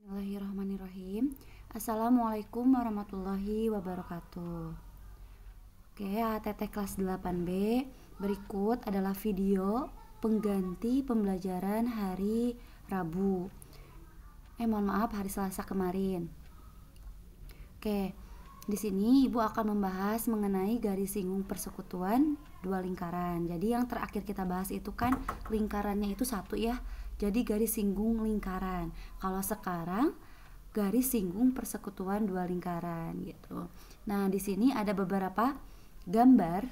Bismillahirrahmanirrahim. Assalamualaikum warahmatullahi wabarakatuh. Oke, ATT kelas 8B. Berikut adalah video pengganti pembelajaran hari Rabu. Mohon maaf, hari Selasa kemarin. Oke, di sini Ibu akan membahas mengenai garis singgung persekutuan dua lingkaran. Jadi yang terakhir kita bahas itu kan lingkarannya itu satu ya. Jadi garis singgung lingkaran. Kalau sekarang garis singgung persekutuan dua lingkaran gitu. Nah, di sini ada beberapa gambar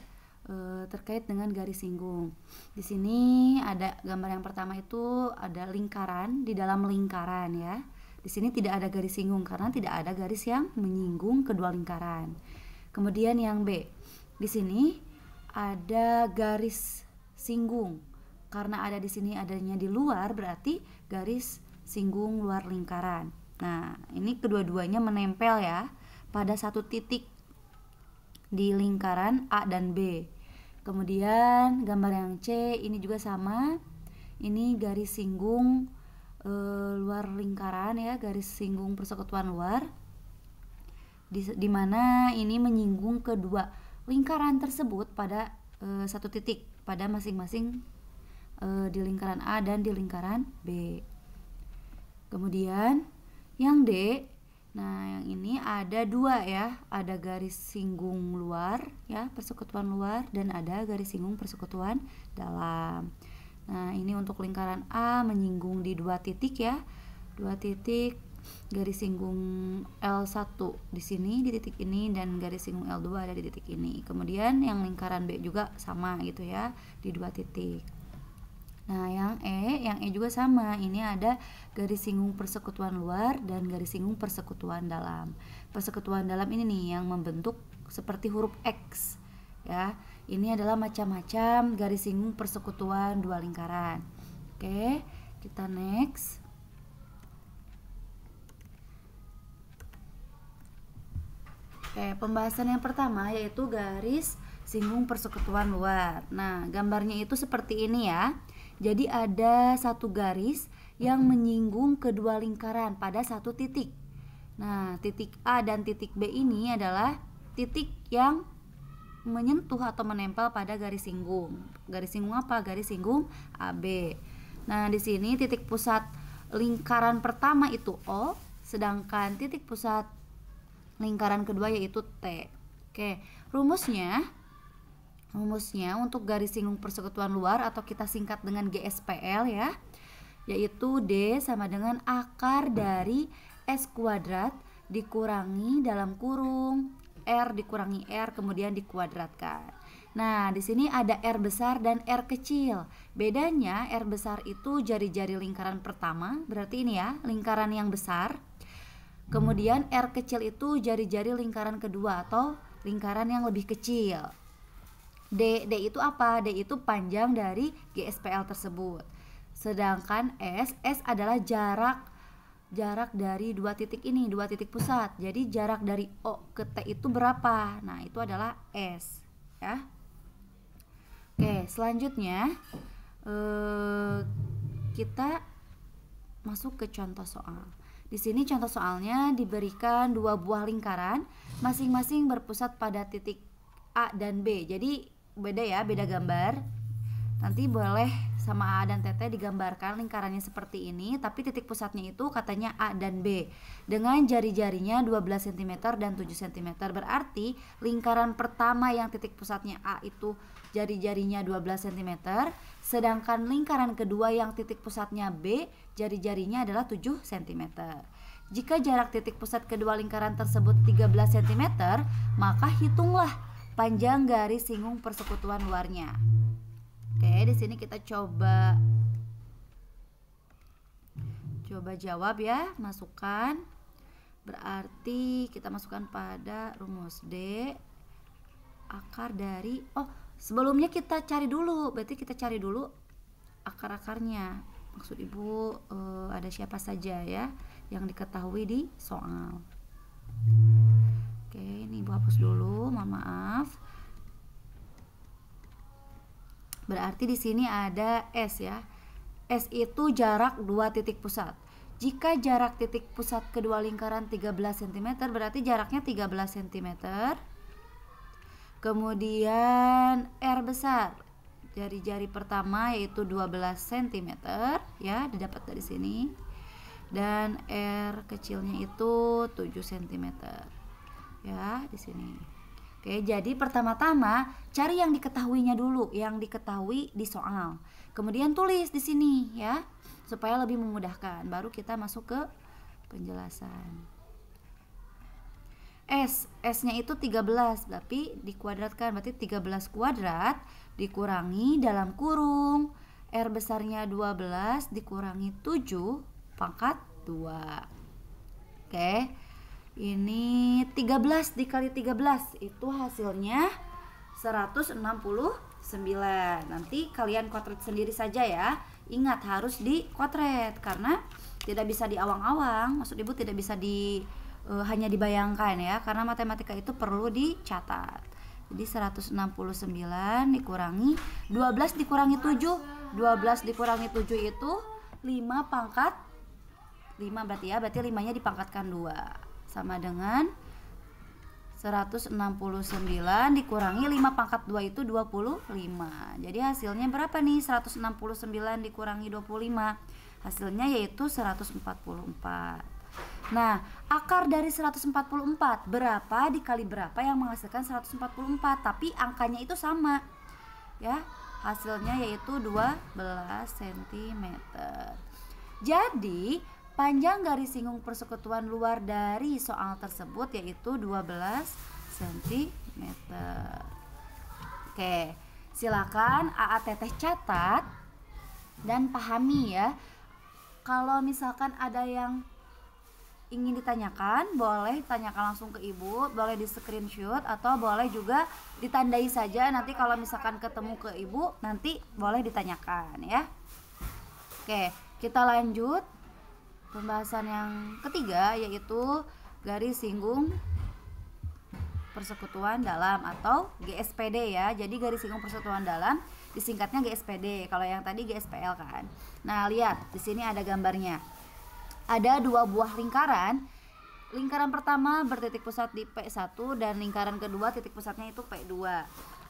terkait dengan garis singgung. Di sini ada gambar yang pertama itu ada lingkaran di dalam lingkaran ya. Di sini tidak ada garis singgung karena tidak ada garis yang menyinggung kedua lingkaran. Kemudian yang B. Di sini ada garis singgung. Karena ada di sini adanya di luar berarti garis singgung luar lingkaran. Nah, ini kedua-duanya menempel ya pada satu titik di lingkaran A dan B. Kemudian gambar yang C ini juga sama. Ini garis singgung luar lingkaran ya, garis singgung persekutuan luar. Di mana ini menyinggung kedua lingkaran tersebut pada satu titik pada masing-masing di lingkaran A dan di lingkaran B. Kemudian yang D, nah yang ini ada dua ya, ada garis singgung luar ya, persekutuan luar, dan ada garis singgung persekutuan dalam. Nah, ini untuk lingkaran A menyinggung di dua titik ya, dua titik garis singgung L1 di sini di titik ini dan garis singgung L2 ada di titik ini. Kemudian yang lingkaran B juga sama gitu ya, di dua titik. Nah, yang E juga sama. Ini ada garis singgung persekutuan luar dan garis singgung persekutuan dalam. Persekutuan dalam ini nih yang membentuk seperti huruf X ya. Ini adalah macam-macam garis singgung persekutuan dua lingkaran. Oke, kita next. Oke, pembahasan yang pertama yaitu garis singgung persekutuan luar. Nah, gambarnya itu seperti ini ya. Jadi ada satu garis yang menyinggung kedua lingkaran pada satu titik. Nah, titik A dan titik B ini adalah titik yang menyentuh atau menempel pada garis singgung. Garis singgung apa? Garis singgung AB. Nah, di sini titik pusat lingkaran pertama itu O, sedangkan titik pusat lingkaran kedua yaitu T. Oke, rumusnya untuk garis singgung persekutuan luar atau kita singkat dengan GSPL ya, yaitu D sama dengan akar dari S kuadrat dikurangi dalam kurung R dikurangi R kemudian dikuadratkan. Nah, di sini ada R besar dan R kecil. Bedanya R besar itu jari-jari lingkaran pertama, berarti ini ya, lingkaran yang besar. Kemudian R kecil itu jari-jari lingkaran kedua atau lingkaran yang lebih kecil. D itu apa? D itu panjang dari GSPL tersebut. Sedangkan S adalah jarak dari dua titik ini, dua titik pusat. Jadi jarak dari O ke T itu berapa? Nah, itu adalah S ya. Oke, selanjutnya kita masuk ke contoh soal. Di sini contoh soalnya diberikan dua buah lingkaran, masing-masing berpusat pada titik A dan B. Jadi beda ya, beda gambar. Nanti boleh sama A dan TT digambarkan lingkarannya seperti ini, tapi titik pusatnya itu katanya A dan B dengan jari-jarinya 12 cm dan 7 cm. Berarti lingkaran pertama yang titik pusatnya A itu jari-jarinya 12 cm, sedangkan lingkaran kedua yang titik pusatnya B jari-jarinya adalah 7 cm. Jika jarak titik pusat kedua lingkaran tersebut 13 cm, maka hitunglah panjang garis singgung persekutuan luarnya. Oke, di sini kita coba jawab ya, masukkan. Berarti kita masukkan pada rumus D akar dari sebelumnya kita cari dulu. Berarti kita cari dulu akar-akarnya. Maksud Ibu ada siapa saja ya yang diketahui di soal. Oke, ini Ibu hapus dulu, mohon maaf. Berarti di sini ada S ya. S itu jarak dua titik pusat. Jika jarak titik pusat kedua lingkaran 13 cm, berarti jaraknya 13 cm. Kemudian R besar, jari-jari pertama yaitu 12 cm ya, didapat dari sini. Dan R kecilnya itu 7 cm. Ya, di sini. Oke, jadi pertama-tama cari yang diketahuinya dulu, yang diketahui di soal. Kemudian tulis di sini ya, supaya lebih memudahkan. Baru kita masuk ke penjelasan. S-nya itu 13, tapi dikuadratkan, berarti 13 kuadrat dikurangi dalam kurung R besarnya 12 dikurangi 7 pangkat 2. Oke, ini 13 dikali 13 itu hasilnya 169. Nanti kalian kotret sendiri saja ya. Ingat harus dikotret karena tidak bisa diawang-awang. Maksud ibu tidak bisa hanya dibayangkan ya, karena matematika itu perlu dicatat. Jadi 169 dikurangi 12 dikurangi 7. 12 dikurangi 7 itu 5 pangkat 5 berarti ya, berarti 5-nya dipangkatkan 2 sama dengan 169 dikurangi 5 pangkat 2 itu 25. Jadi hasilnya berapa nih? 169 dikurangi 25. Hasilnya yaitu 144. Nah, akar dari 144 berapa dikali berapa yang menghasilkan 144, tapi angkanya itu sama. Ya, hasilnya yaitu 12 cm. Jadi, panjang garis singgung persekutuan luar dari soal tersebut yaitu 12 cm. Oke, silakan AA Teteh catat dan pahami ya. Kalau misalkan ada yang ingin ditanyakan, boleh tanyakan langsung ke ibu, boleh di screenshot atau boleh juga ditandai saja. Nanti kalau misalkan ketemu ke ibu, nanti boleh ditanyakan ya. Oke, kita lanjut pembahasan yang ketiga yaitu garis singgung persekutuan dalam atau GSPD ya. Jadi garis singgung persekutuan dalam disingkatnya GSPD. Kalau yang tadi GSPL kan. Nah, lihat di sini ada gambarnya. Ada dua buah lingkaran. Lingkaran pertama bertitik pusat di P1 dan lingkaran kedua titik pusatnya itu P2.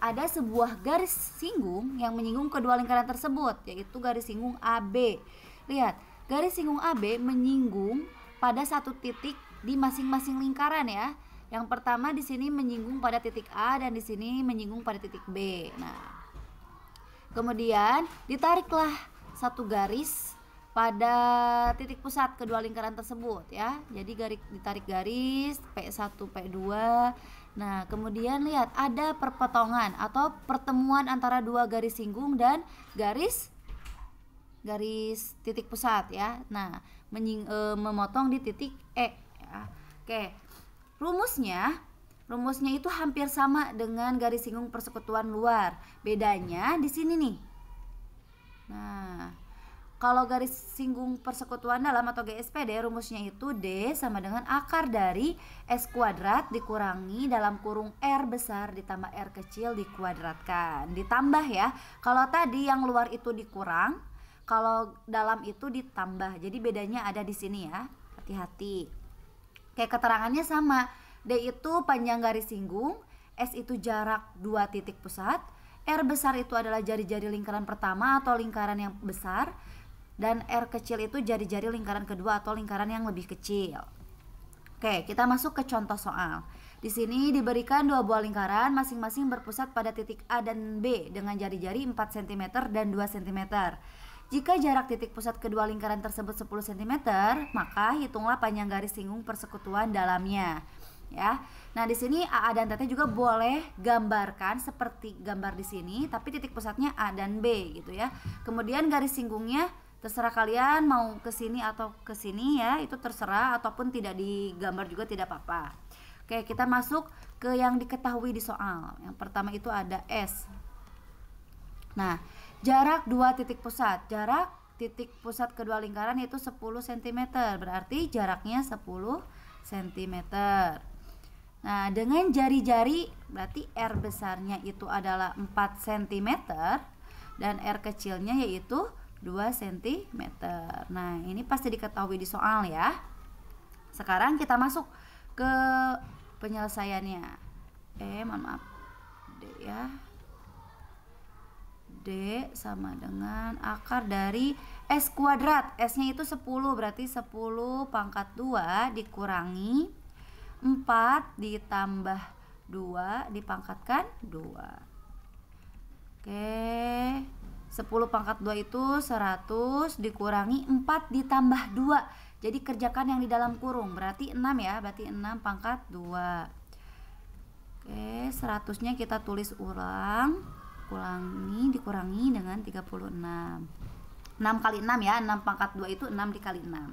Ada sebuah garis singgung yang menyinggung kedua lingkaran tersebut, yaitu garis singgung AB. Lihat, garis singgung AB menyinggung pada satu titik di masing-masing lingkaran ya. Yang pertama di sini menyinggung pada titik A dan di sini menyinggung pada titik B. Nah, kemudian ditariklah satu garis pada titik pusat kedua lingkaran tersebut ya. Jadi ditarik garis P1 P2. Nah, kemudian lihat ada perpotongan atau pertemuan antara dua garis singgung dan garis titik pusat ya. Nah, memotong di titik E ya. Oke. Rumusnya itu hampir sama dengan garis singgung persekutuan luar. Bedanya di sini nih. Nah, kalau garis singgung persekutuan dalam atau GSPD rumusnya itu D sama dengan akar dari S kuadrat dikurangi dalam kurung R besar ditambah R kecil dikuadratkan. Ditambah ya. Kalau tadi yang luar itu dikurang, kalau dalam itu ditambah. Jadi bedanya ada di sini ya. Hati-hati. Kayak keterangannya sama. D itu panjang garis singgung, S itu jarak dua titik pusat, R besar itu adalah jari-jari lingkaran pertama atau lingkaran yang besar, dan R kecil itu jari-jari lingkaran kedua atau lingkaran yang lebih kecil. Oke, kita masuk ke contoh soal. Di sini diberikan dua buah lingkaran masing-masing berpusat pada titik A dan B dengan jari-jari 4 cm dan 2 cm. Jika jarak titik pusat kedua lingkaran tersebut 10 cm, maka hitunglah panjang garis singgung persekutuan dalamnya. Ya. Nah, di sini AA dan TT juga boleh gambarkan seperti gambar di sini, tapi titik pusatnya A dan B gitu ya. Kemudian garis singgungnya terserah kalian mau ke sini atau ke sini ya, itu terserah, ataupun tidak digambar juga tidak apa-apa. Oke, kita masuk ke yang diketahui di soal. Yang pertama itu ada S. Nah, jarak dua titik pusat. Jarak titik pusat kedua lingkaran itu 10 cm. Berarti jaraknya 10 cm. Nah, dengan jari-jari berarti R besarnya itu adalah 4 cm dan R kecilnya yaitu 2 cm. Nah, ini pasti diketahui di soal ya. Sekarang kita masuk ke penyelesaiannya. Mohon maaf. D ya. D sama dengan akar dari S kuadrat. S-nya itu 10, berarti 10 pangkat 2 dikurangi 4 ditambah 2 dipangkatkan 2. Oke, 10 pangkat 2 itu 100 dikurangi 4 ditambah 2. Jadi kerjakan yang di dalam kurung, berarti 6 ya, berarti 6 pangkat 2. Oke, 100-nya kita tulis ulang, dikurangi dengan 36. 6 kali 6 ya, 6 pangkat 2 itu 6 dikali 6.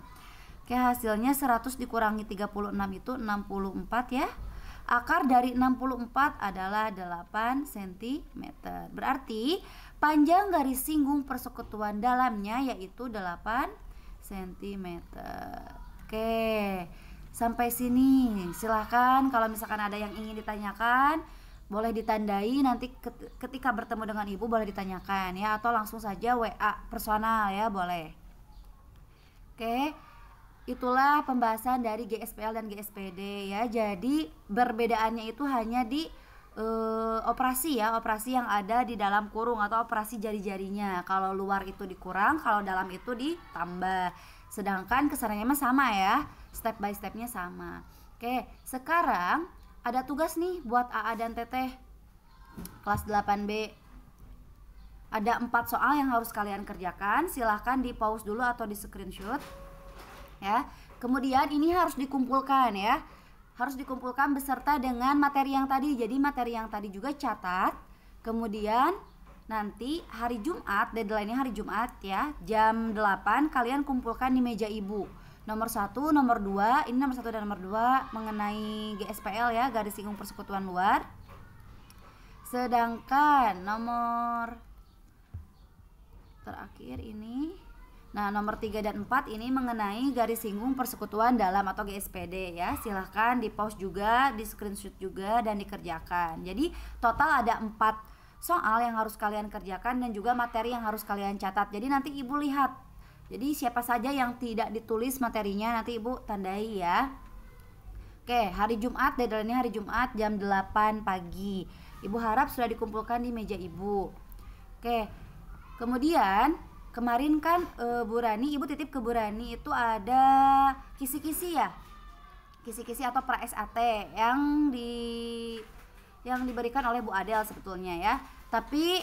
Oke, hasilnya 100 dikurangi 36 itu 64 ya. Akar dari 64 adalah 8 cm. Berarti panjang garis singgung persekutuan dalamnya yaitu 8 cm. Oke, sampai sini silahkan kalau misalkan ada yang ingin ditanyakan boleh ditandai, nanti ketika bertemu dengan ibu boleh ditanyakan ya, atau langsung saja WA personal ya, boleh. Oke, itulah pembahasan dari GSPL dan GSPD ya. Jadi perbedaannya itu hanya di operasi ya, operasi yang ada di dalam kurung atau operasi jari-jarinya. Kalau luar itu dikurang, kalau dalam itu ditambah. Sedangkan kesarannya mah sama ya, step by stepnya sama. Oke, sekarang ada tugas nih buat AA dan Teteh kelas 8B. Ada 4 soal yang harus kalian kerjakan. Silahkan di pause dulu atau di screenshot ya. Kemudian ini harus dikumpulkan ya, harus dikumpulkan beserta dengan materi yang tadi. Jadi materi yang tadi juga catat. Kemudian nanti hari Jumat, deadline-nya hari Jumat ya, jam 8 kalian kumpulkan di meja ibu. Nomor 1, nomor 2, ini nomor 1 dan nomor 2 mengenai GSPL ya, garis singgung persekutuan luar. Sedangkan nomor terakhir ini, nah nomor 3 dan 4 ini mengenai garis singgung persekutuan dalam atau GSPD ya. Silahkan di pause juga, di screenshot juga, dan dikerjakan. Jadi total ada 4 soal yang harus kalian kerjakan dan juga materi yang harus kalian catat. Jadi nanti ibu lihat, jadi siapa saja yang tidak ditulis materinya nanti ibu tandai ya. Oke, hari Jumat, deadline-nya hari Jumat jam 8 pagi. Ibu harap sudah dikumpulkan di meja ibu. Oke, kemudian kemarin kan Bu Rani, ibu titip ke Bu Rani itu ada kisi-kisi ya, kisi-kisi atau pra SAT yang diberikan oleh Bu Adel sebetulnya ya. Tapi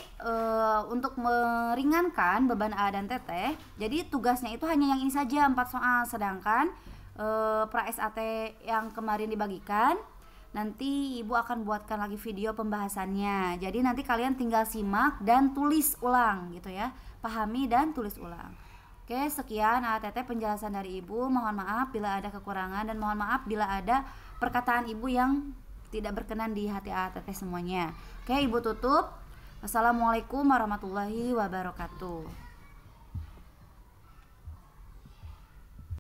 untuk meringankan beban A dan Teteh, jadi tugasnya itu hanya yang ini saja, 4 soal. Sedangkan pra SAT yang kemarin dibagikan, nanti ibu akan buatkan lagi video pembahasannya. Jadi nanti kalian tinggal simak dan tulis ulang gitu ya, pahami dan tulis ulang. Oke, sekian ATT penjelasan dari ibu. Mohon maaf bila ada kekurangan dan mohon maaf bila ada perkataan ibu yang tidak berkenan di hati ATT semuanya. Oke, ibu tutup. Wassalamualaikum warahmatullahi wabarakatuh.